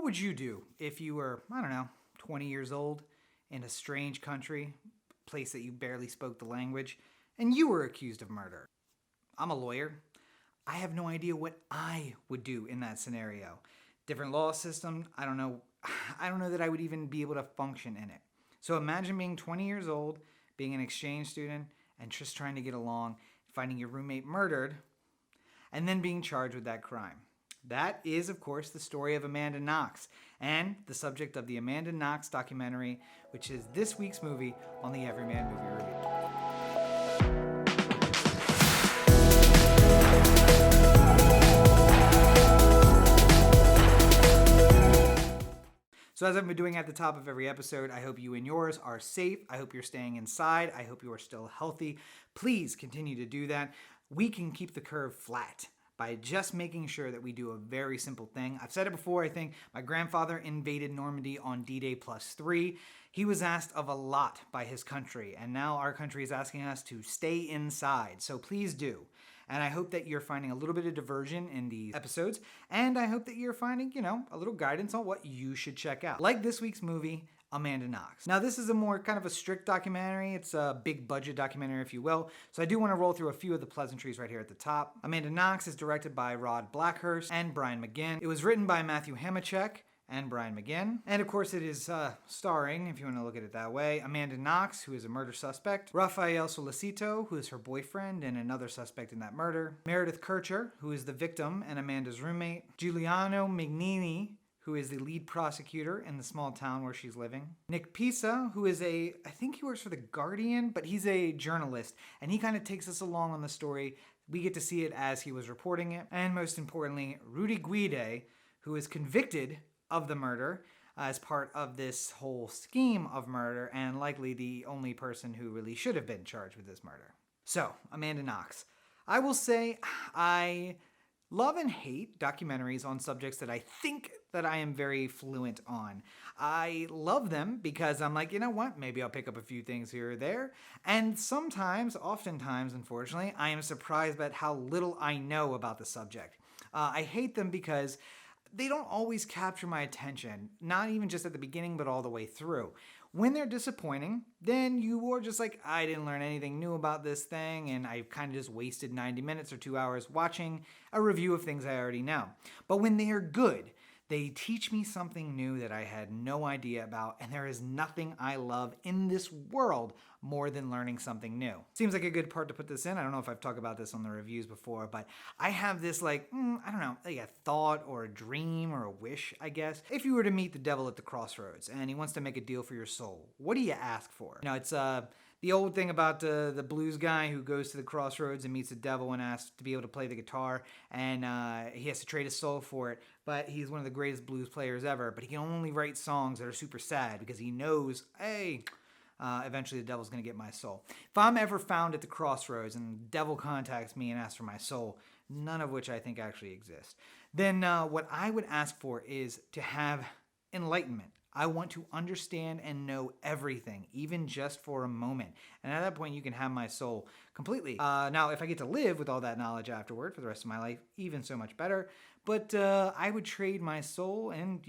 would you do if you were, 20 years old in a strange country, a place that you barely spoke the language, and you were accused of murder? I'm a lawyer. I have no idea what I would do in that scenario. Different law system, I don't know that I would even be able to function in it. So imagine being 20 years old, being an exchange student, and just trying to get along, finding your roommate murdered, and then being charged with that crime. That is, of course, the story of Amanda Knox, and the subject of the Amanda Knox documentary, which is this week's movie on the Everyman Movie Review. So as I've been doing at the top of every episode, I hope you and yours are safe. I hope you're staying inside. I hope you are still healthy. Please continue to do that. We can keep the curve flat by just making sure that we do a very simple thing. I've said it before, I think. My grandfather invaded Normandy on D-Day +3. He was asked of a lot by his country, and now our country is asking us to stay inside. So please do. And I hope that you're finding a little bit of diversion in these episodes, and I hope that you're finding, a little guidance on what you should check out. Like this week's movie, Amanda Knox. Now, this is a more kind of a strict documentary. It's a big budget documentary, if you will. So I do want to roll through a few of the pleasantries right here at the top. Amanda Knox is directed by Rod Blackhurst and Brian McGinn. It was written by Matthew Hamachek and Brian McGinn. And of course it is starring, if you want to look at it that way, Amanda Knox, who is a murder suspect, Rafael Solicito, who is her boyfriend and another suspect in that murder, Meredith Kircher, who is the victim and Amanda's roommate, Giuliano Mignini, who is the lead prosecutor in the small town where she's living, Nick Pisa, who is I think he works for The Guardian, but he's a journalist, and he kind of takes us along on the story. We get to see it as he was reporting it. And most importantly, Rudy Guede, who is convicted of the murder as part of this whole scheme of murder, and likely the only person who really should have been charged with this murder. So, Amanda Knox. I will say I love and hate documentaries on subjects that I think that I am very fluent on. I love them because I'm like, you know what, maybe I'll pick up a few things here or there. And oftentimes, unfortunately, I am surprised at how little I know about the subject. I hate them because they don't always capture my attention, not even just at the beginning, but all the way through. When they're disappointing, then you are just like, I didn't learn anything new about this thing, and I kind of just wasted 90 minutes or 2 hours watching a review of things I already know. But when they are good, they teach me something new that I had no idea about, and there is nothing I love in this world more than learning something new. Seems like a good part to put this in. I don't know if I've talked about this on the reviews before, but I have this like a thought or a dream or a wish, I guess. If you were to meet the devil at the crossroads and he wants to make a deal for your soul, what do you ask for? It's the old thing about the blues guy who goes to the crossroads and meets the devil and asks to be able to play the guitar, and he has to trade his soul for it, but he's one of the greatest blues players ever, but he can only write songs that are super sad because he knows, hey, eventually the devil's going to get my soul. If I'm ever found at the crossroads and the devil contacts me and asks for my soul, none of which I think actually exist, then what I would ask for is to have enlightenment. I want to understand and know everything, even just for a moment. And at that point, you can have my soul completely. Now, if I get to live with all that knowledge afterward for the rest of my life, even so much better. But I would trade my soul and,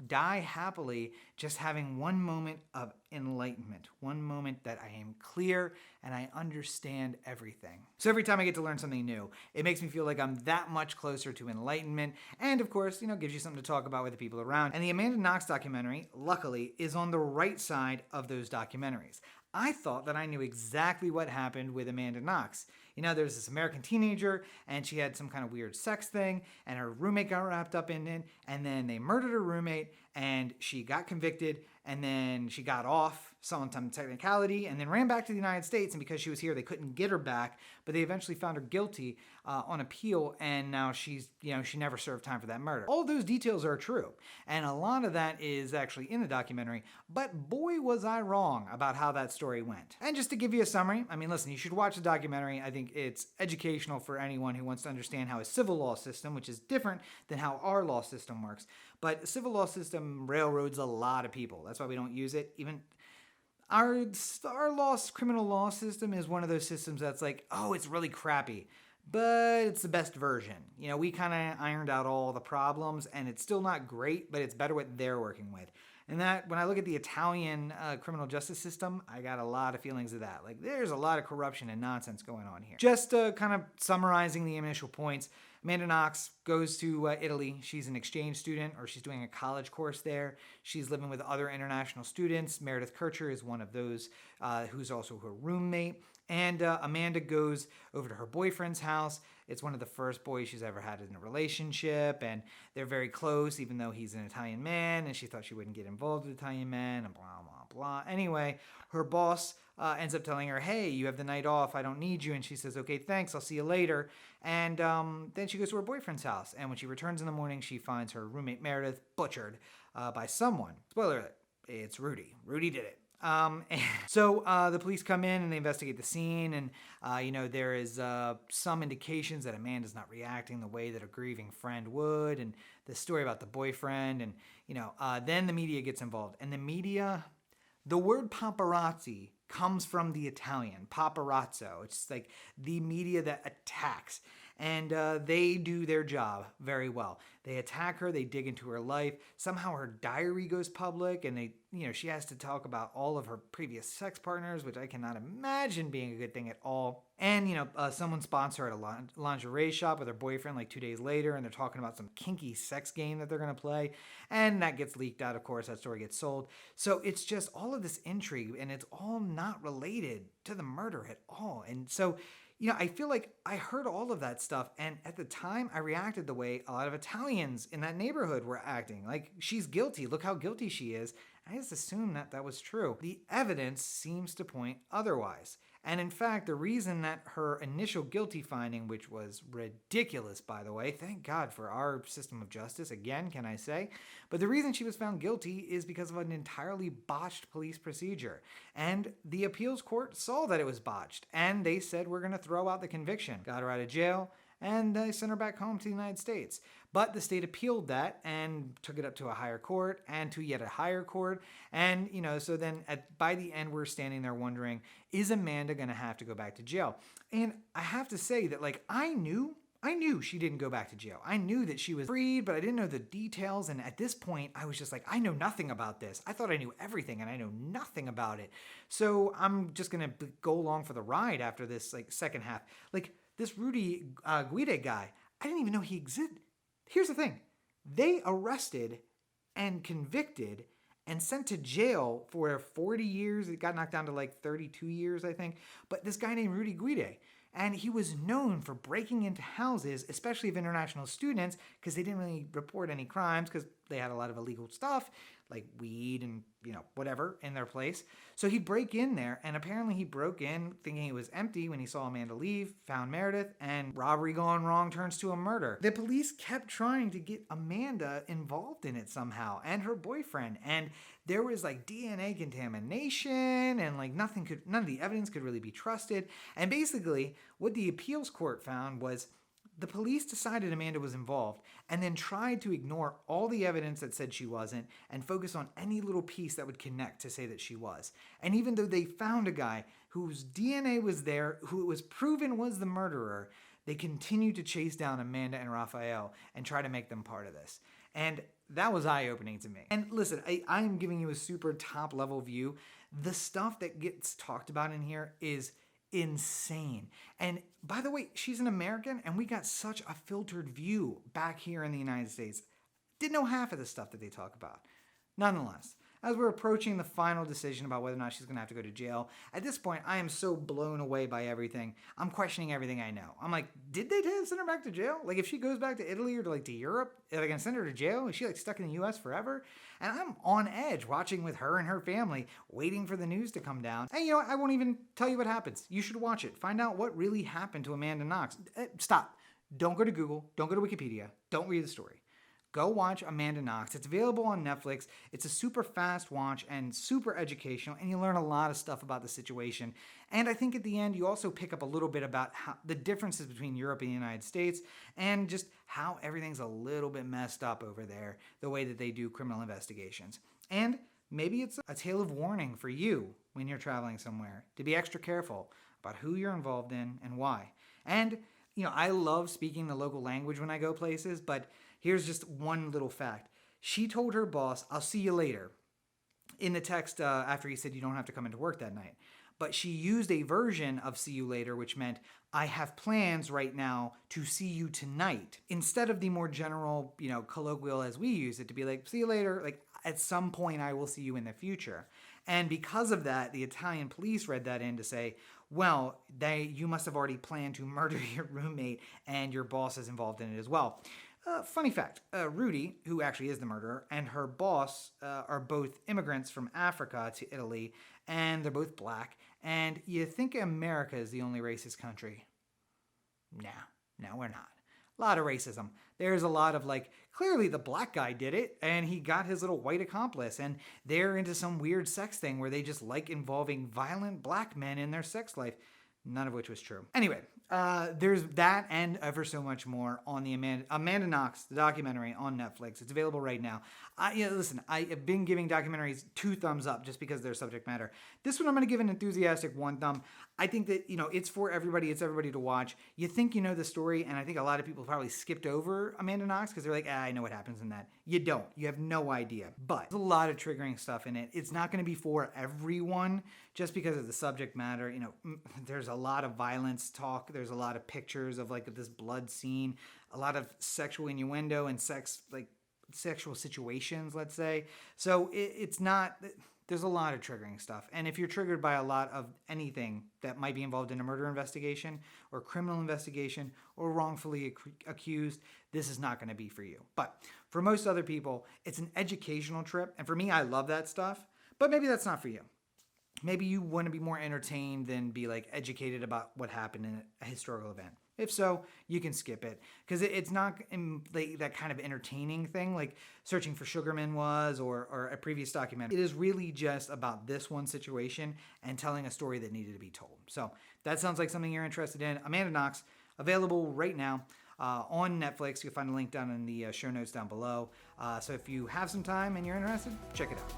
die happily just having one moment of enlightenment, one moment that I am clear and I understand everything. So every time I get to learn something new, it makes me feel like I'm that much closer to enlightenment, and of course, gives you something to talk about with the people around. And the Amanda Knox documentary, luckily, is on the right side of those documentaries. I thought that I knew exactly what happened with Amanda Knox. There's this American teenager, and she had some kind of weird sex thing, and her roommate got wrapped up in it, and then they murdered her roommate, and she got convicted, and then she got off some technicality, and then ran back to the United States, and because she was here, they couldn't get her back, but they eventually found her guilty on appeal, and now she never served time for that murder. All those details are true, and a lot of that is actually in the documentary, but boy was I wrong about how that story went. And just to give you a summary, listen, you should watch the documentary. I think it's educational for anyone who wants to understand how a civil law system, which is different than how our law system works, but a civil law system railroads a lot of people. That's why we don't use it. Even our criminal law system is one of those systems that's like, oh, it's really crappy. but it's the best version. You know, we kind of ironed out all the problems, and it's still not great, but it's better what they're working with. And that, when I look at the Italian criminal justice system, I got a lot of feelings of that. Like, there's a lot of corruption and nonsense going on here. Just kind of summarizing the initial points, Amanda Knox goes to Italy. She's an exchange student, or she's doing a college course there. She's living with other international students. Meredith Kircher is one of those who's also her roommate. And Amanda goes over to her boyfriend's house. It's one of the first boys she's ever had in a relationship, and they're very close, even though he's an Italian man, and she thought she wouldn't get involved with Italian men, and blah, blah, blah. Anyway, her boss ends up telling her, hey, you have the night off, I don't need you, and she says, okay, thanks, I'll see you later. And then she goes to her boyfriend's house, and when she returns in the morning, she finds her roommate Meredith butchered by someone. Spoiler alert, it's Rudy. Rudy did it. So the police come in and they investigate the scene, and there is some indications that Amanda's not reacting the way that a grieving friend would, and the story about the boyfriend, and then the media gets involved. And the word paparazzi comes from the Italian paparazzo. It's like the media that attacks. And they do their job very well. They attack her, they dig into her life. Somehow her diary goes public, and she has to talk about all of her previous sex partners, which I cannot imagine being a good thing at all. And, someone spots her at a lingerie shop with her boyfriend like 2 days later, and they're talking about some kinky sex game that they're going to play. And that gets leaked out, of course, that story gets sold. So it's just all of this intrigue, and it's all not related to the murder at all. And so, I feel like I heard all of that stuff, and at the time, I reacted the way a lot of Italians in that neighborhood were acting. Like, she's guilty. Look how guilty she is. I just assumed that was true. The evidence seems to point otherwise. And in fact, the reason that her initial guilty finding, which was ridiculous, by the way, thank God for our system of justice, again, can I say, but the reason she was found guilty is because of an entirely botched police procedure. And the appeals court saw that it was botched, and they said, we're going to throw out the conviction. Got her out of jail, and they sent her back home to the United States. But the state appealed that and took it up to a higher court and to yet a higher court. And, so then by the end, we're standing there wondering, is Amanda going to have to go back to jail? And I have to say that, I knew she didn't go back to jail. I knew that she was freed, but I didn't know the details. And at this point, I was just like, I know nothing about this. I thought I knew everything, and I know nothing about it. So I'm just going to go along for the ride after this, second half. This Rudy Guede guy, I didn't even know he existed. Here's the thing. They arrested and convicted and sent to jail for 40 years. It got knocked down to 32 years, I think. But this guy named Rudy Guede, and he was known for breaking into houses, especially of international students, because they didn't really report any crimes because they had a lot of illegal stuff, like weed and, whatever in their place. So he'd break in there, and apparently he broke in thinking it was empty when he saw Amanda leave, found Meredith, and robbery gone wrong turns to a murder. The police kept trying to get Amanda involved in it somehow, and her boyfriend, and there was DNA contamination, and none of the evidence could really be trusted. And basically what the appeals court found was the police decided Amanda was involved and then tried to ignore all the evidence that said she wasn't and focus on any little piece that would connect to say that she was. And even though they found a guy whose DNA was there, who it was proven was the murderer, they continued to chase down Amanda and Raphael and try to make them part of this. And that was eye-opening to me. And listen, I am giving you a super top-level view. The stuff that gets talked about in here is insane. And by the way, she's an American, and we got such a filtered view back here in the United States. Didn't know half of the stuff that they talk about. Nonetheless, as we're approaching the final decision about whether or not she's going to have to go to jail, at this point, I am so blown away by everything. I'm questioning everything I know. I'm like, did they send her back to jail? If she goes back to Italy or to Europe, are they going to send her to jail? Is she stuck in the U.S. forever? And I'm on edge watching with her and her family, waiting for the news to come down. And I won't even tell you what happens. You should watch it. Find out what really happened to Amanda Knox. Stop. Don't go to Google. Don't go to Wikipedia. Don't read the story. Go watch Amanda Knox. It's available on Netflix. It's a super fast watch and super educational, and you learn a lot of stuff about the situation. And I think at the end, you also pick up a little bit about how the differences between Europe and the United States, and just how everything's a little bit messed up over there, the way that they do criminal investigations. And maybe it's a tale of warning for you when you're traveling somewhere, to be extra careful about who you're involved in and why. And I love speaking the local language when I go places, but here's just one little fact. She told her boss, "I'll see you later," in the text after he said you don't have to come into work that night. But she used a version of "see you later," which meant "I have plans right now to see you tonight," instead of the more general, colloquial as we use it to be like, "See you later," like at some point I will see you in the future. And because of that, the Italian police read that in to say, well, you must have already planned to murder your roommate and your boss is involved in it as well. Funny fact, Rudy, who actually is the murderer, and her boss are both immigrants from Africa to Italy, and they're both black. And you think America is the only racist country? No, we're not. A lot of racism. There's a lot of clearly the black guy did it, and he got his little white accomplice, and they're into some weird sex thing where they just like involving violent black men in their sex life. None of which was true. Anyway, there's that and ever so much more on the Amanda Knox, the documentary on Netflix. It's available right now. Listen, I have been giving documentaries 2 thumbs up just because of their subject matter. This one I'm going to give an enthusiastic 1 thumb. I think that, it's for everybody. It's everybody to watch. You think you know the story, and I think a lot of people probably skipped over Amanda Knox because they're like, I know what happens in that. You don't. You have no idea. But there's a lot of triggering stuff in it. It's not going to be for everyone just because of the subject matter. There's a lot of violence talk. There's a lot of pictures of this blood scene, a lot of sexual innuendo and sexual situations, let's say. So it's not... There's a lot of triggering stuff. And if you're triggered by a lot of anything that might be involved in a murder investigation or criminal investigation or wrongfully accused, this is not going to be for you. But for most other people, it's an educational trip. And for me, I love that stuff. But maybe that's not for you. Maybe you want to be more entertained than be educated about what happened in a historical event. If so, you can skip it because it's not that kind of entertaining thing like Searching for Sugarman was or a previous documentary. It is really just about this one situation and telling a story that needed to be told. So that sounds like something you're interested in. Amanda Knox, available right now on Netflix. You'll find a link down in the show notes down below. So if you have some time and you're interested, check it out.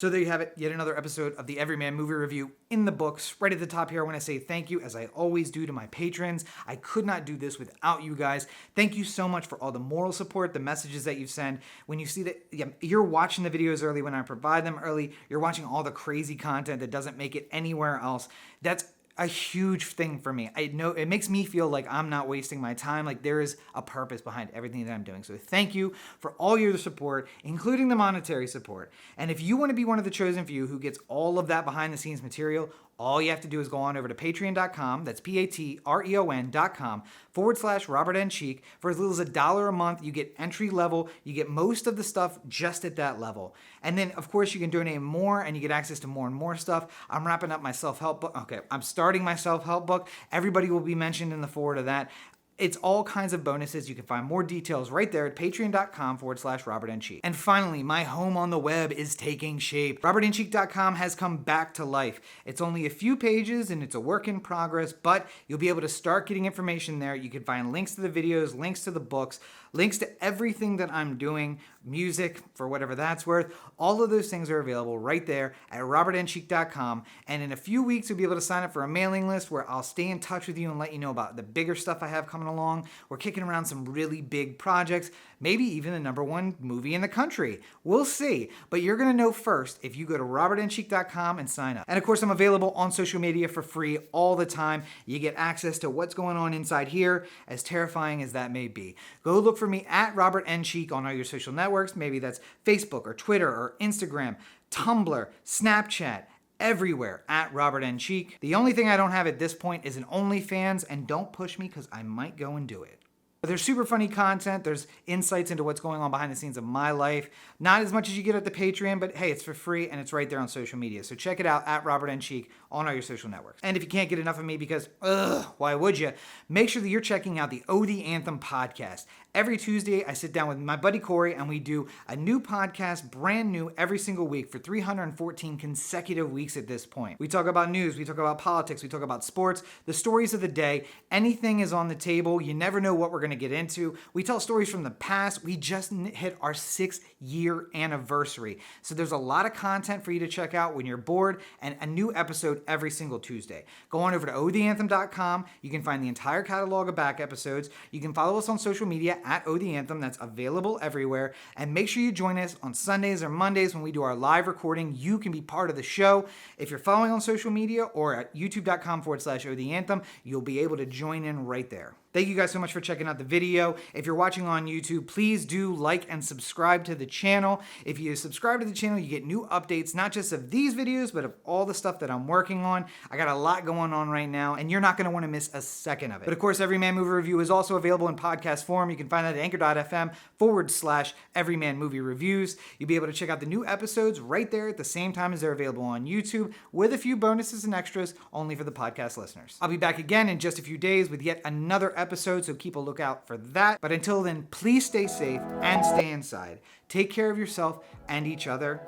So there you have it, yet another episode of the Everyman Movie Review in the books. Right at the top here, I want to say thank you, as I always do, to my patrons. I could not do this without you guys. Thank you so much for all the moral support, the messages that you send. When you see that you're watching the videos early when I provide them early, you're watching all the crazy content that doesn't make it anywhere else. That's a huge thing for me. I know it makes me feel like I'm not wasting my time. There is a purpose behind everything that I'm doing. So thank you for all your support, including the monetary support. And if you want to be one of the chosen few who gets all of that behind the scenes material, all you have to do is go on over to patreon.com, that's patreon.com/Robert N. Cheek. For as little as $1 a month, you get entry level, you get most of the stuff just at that level. And then, of course, you can donate more and you get access to more and more stuff. I'm wrapping up my self-help book. Okay, I'm starting my self-help book. Everybody will be mentioned in the forward of that. It's all kinds of bonuses. You can find more details right there at patreon.com/Robert N. Cheek. And finally, my home on the web is taking shape. RobertNCheek.com has come back to life. It's only a few pages and it's a work in progress, but you'll be able to start getting information there. You can find links to the videos, links to the books, links to everything that I'm doing, music, for whatever that's worth. All of those things are available right there at RobertNCheek.com. And in a few weeks, you'll be able to sign up for a mailing list where I'll stay in touch with you and let you know about the bigger stuff I have coming along. We're kicking around some really big projects, maybe even the #1 movie in the country. We'll see. But you're going to know first if you go to RobertNCheek.com and sign up. And of course, I'm available on social media for free all the time. You get access to what's going on inside here, as terrifying as that may be. Go look for me at Robert N. Cheek on all your social networks. Maybe that's Facebook or Twitter or Instagram, Tumblr, Snapchat, everywhere at Robert N. Cheek. The only thing I don't have at this point is an OnlyFans, and don't push me because I might go and do it. There's super funny content. There's insights into what's going on behind the scenes of my life. Not as much as you get at the Patreon, but hey, it's for free and it's right there on social media. So check it out at Robert N. Cheek on all your social networks. And if you can't get enough of me because, why would you? Make sure that you're checking out the OD Anthem podcast. Every Tuesday, I sit down with my buddy Corey and we do a new podcast, brand new, every single week for 314 consecutive weeks at this point. We talk about news, we talk about politics, we talk about sports, the stories of the day. Anything is on the table. You never know what we're going to get into. We tell stories from the past. We just hit our 6-year anniversary. So there's a lot of content for you to check out when you're bored, and a new episode every single Tuesday. Go on over to otheanthem.com. You can find the entire catalog of back episodes. You can follow us on social media at otheanthem. That's available everywhere. And make sure you join us on Sundays or Mondays when we do our live recording. You can be part of the show. If you're following on social media or at youtube.com/otheanthem, you'll be able to join in right there. Thank you guys so much for checking out the video. If you're watching on YouTube, please do like and subscribe to the channel. If you subscribe to the channel, you get new updates, not just of these videos, but of all the stuff that I'm working on. I got a lot going on right now, and you're not going to want to miss a second of it. But of course, Everyman Movie Review is also available in podcast form. You can find that at anchor.fm/Everyman Movie Reviews. You'll be able to check out the new episodes right there at the same time as they're available on YouTube, with a few bonuses and extras only for the podcast listeners. I'll be back again in just a few days with yet another episode, so keep a lookout for that. But until then, please stay safe and stay inside. Take care of yourself and each other.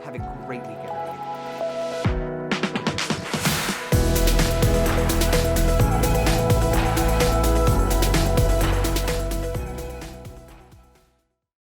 Have a great weekend.